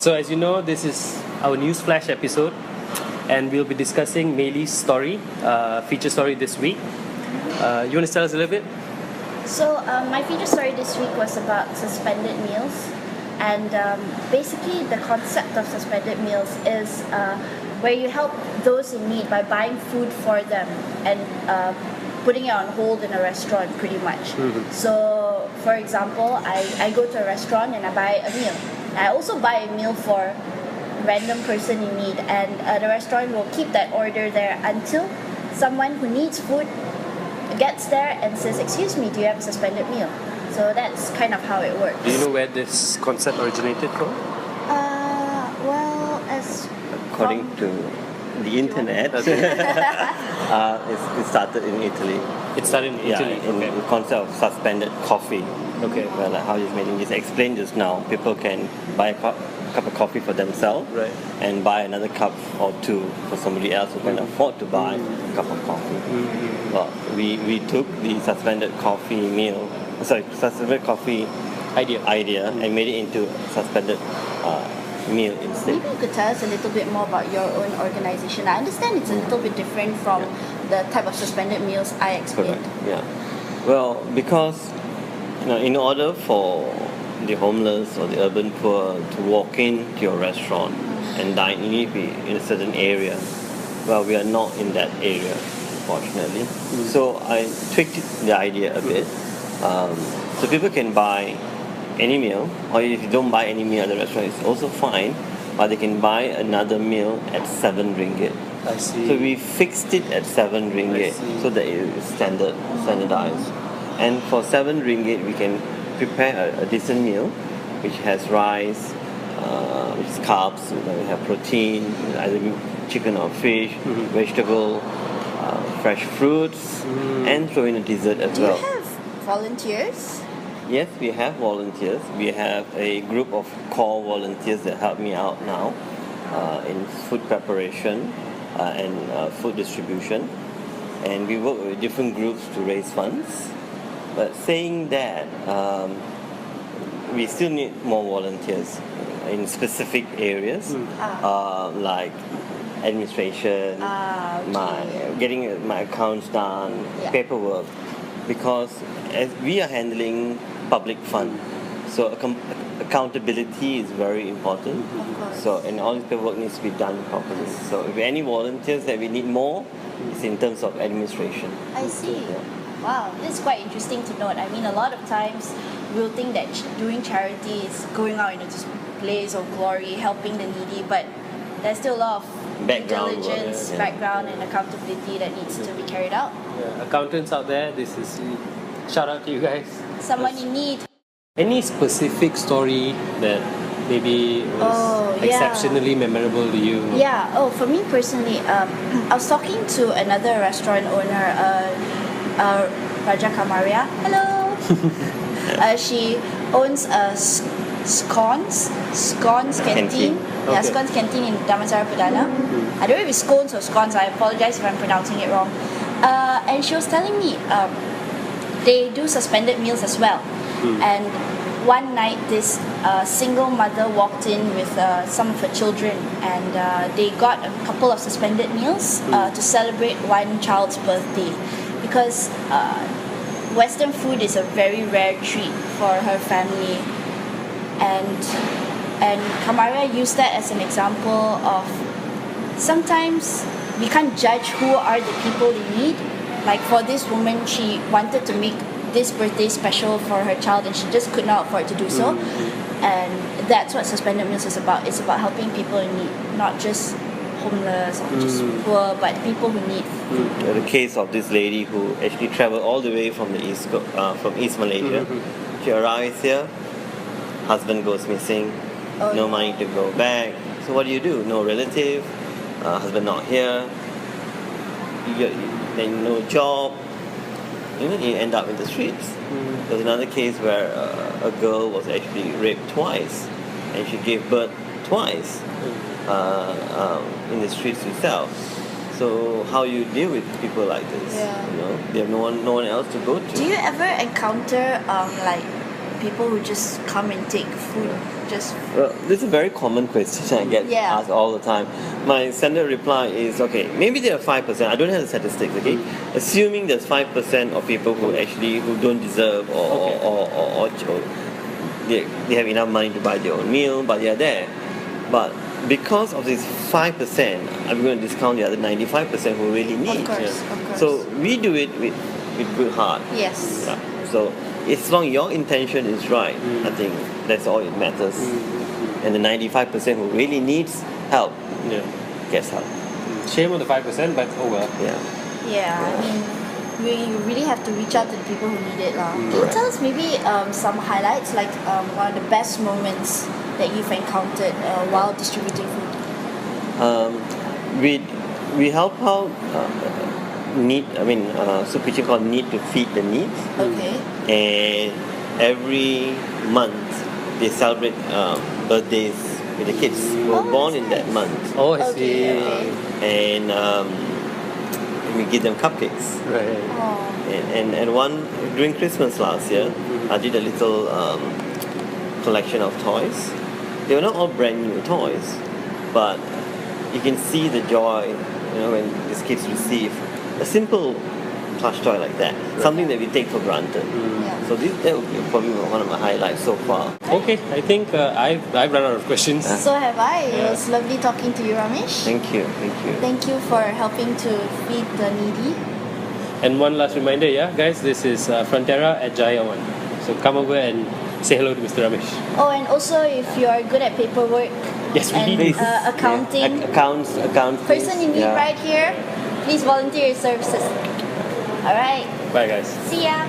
So as you know, this is our NEWSFLASH episode, and we'll be discussing Maylee's story, feature story this week. You want to tell us a little bit? So my feature story this week was about suspended meals, and basically the concept of suspended meals is where you help those in need by buying food for them and putting it on hold in a restaurant, pretty much. Mm-hmm. So for example, I go to a restaurant and I buy a meal. I also buy a meal for a random person in need, and the restaurant will keep that order there until someone who needs food gets there and says, "Excuse me, do you have a suspended meal?" So that's kind of how it works. Do you know where this concept originated from? Well, as According to the internet, it started in Italy. It started in Italy. In the concept of suspended coffee. Okay. Well, like how you just explained just now, people can buy a cup of coffee for themselves, Right. and buy another cup or two for somebody else who can afford to buy a cup of coffee. Mm-hmm. Well, we took the suspended coffee idea and made it into a suspended meal instead. Maybe you could tell us a little bit more about your own organization. I understand it's a little bit different from the type of suspended meals I explained. Correct. Yeah. Well, because in order for the homeless or the urban poor to walk into your restaurant and dine, you need to be in a certain area. Well, we are not in that area, unfortunately. So I tweaked the idea a bit. So people can buy any meal, or if you don't buy any meal at the restaurant, it's also fine, but they can buy another meal at 7 ringgit. I see. So we fixed it at 7 ringgit so that it is standardized. And for 7 ringgit, we can prepare a decent meal, which has rice, which is carbs. We have protein, either chicken or fish, vegetable, fresh fruits, and throw in a dessert as well. Do you have volunteers? Yes, we have volunteers. We have a group of core volunteers that help me out now in food preparation and food distribution. And we work with different groups to raise funds. But saying that, we still need more volunteers in specific areas, like administration, getting my accounts done, paperwork, because as we are handling public fund, so accountability is very important. So and all this paperwork needs to be done properly. So if any volunteers that we need more, it's in terms of administration. I see. Wow, this is quite interesting to note. I mean, a lot of times we'll think that doing charity is going out in a just blaze of glory, helping the needy, but there's still a lot of Background diligence, background, and accountability that needs to be carried out. Yeah. Accountants out there, this is shout out to you guys. Someone in need. Any specific story that maybe was exceptionally memorable to you? Yeah. Oh, for me personally, I was talking to another restaurant owner, Raja Kamaria. Hello. She owns a scones canteen. Yeah, scones canteen in Damansara Perdana. I don't know if it's scones or scones. I apologize if I'm pronouncing it wrong. And she was telling me they do suspended meals as well. And one night, this single mother walked in with some of her children, and they got a couple of suspended meals to celebrate one child's birthday, because Western food is a very rare treat for her family, and Kamaria used that as an example of sometimes we can't judge who are the people in need. Like for this woman, she wanted to make this birthday special for her child, and she just could not afford to do so. And that's what suspended meals is about. It's about helping people in need, not just homeless or just poor, but people who need food. The case of this lady who actually traveled all the way from the from East Malaysia. She arrives here, husband goes missing, no money to go back. So what do? No relative, husband not here, then no job. You end up in the streets. There's another case where a girl was actually raped twice, and she gave birth twice in the streets herself. So how you deal with people like this? They have no one else to go to. Do you ever encounter like people who just come and take food? Just Well, this is a very common question I get Yeah. asked all the time. My standard reply is, okay, maybe there are 5%. I don't have the statistics, okay? Assuming there's 5% of people who don't deserve or they have enough money to buy their own meal, but they are there. But because of this 5%, I'm going to discount the other 95% who really need. of course. So we do it with good heart. Yes. Yeah. So as long as your intention is right, I think that's all it matters. And the 95% who really needs help Yeah. gets help. Shame on the 5%, but oh well. Yeah. Yeah, I mean, we really have to reach out to the people who need it. Can you Correct. tell us maybe some highlights, like one of the best moments that you've encountered while distributing food? We help out soup kitchen called Need to Feed the Needs. Okay. And every month they celebrate birthdays with the kids who were Oh, born that's in that nice. month. Oh, I Okay, see. okay. And we give them cupcakes. Right. Oh. And one during Christmas last year, I did a little collection of toys. They were not all brand new toys, but you can see the joy, when these kids receive a simple plush toy like that, something that we take for granted. Yeah. So that would be probably one of my highlights so far. Okay, I think I've run out of questions. So have I. It Yeah. was lovely talking to you, Ramesh. Thank you. Thank you for helping to feed the needy. And one last reminder, yeah, guys, this is Frontera at Jaya 1. So come over and say hello to Mr. Ramesh. Oh, and also if you are good at paperwork Yes, we and need accounting, Accounts. person in need yeah. right here, please volunteer your services. Alright, Bye, guys. see ya.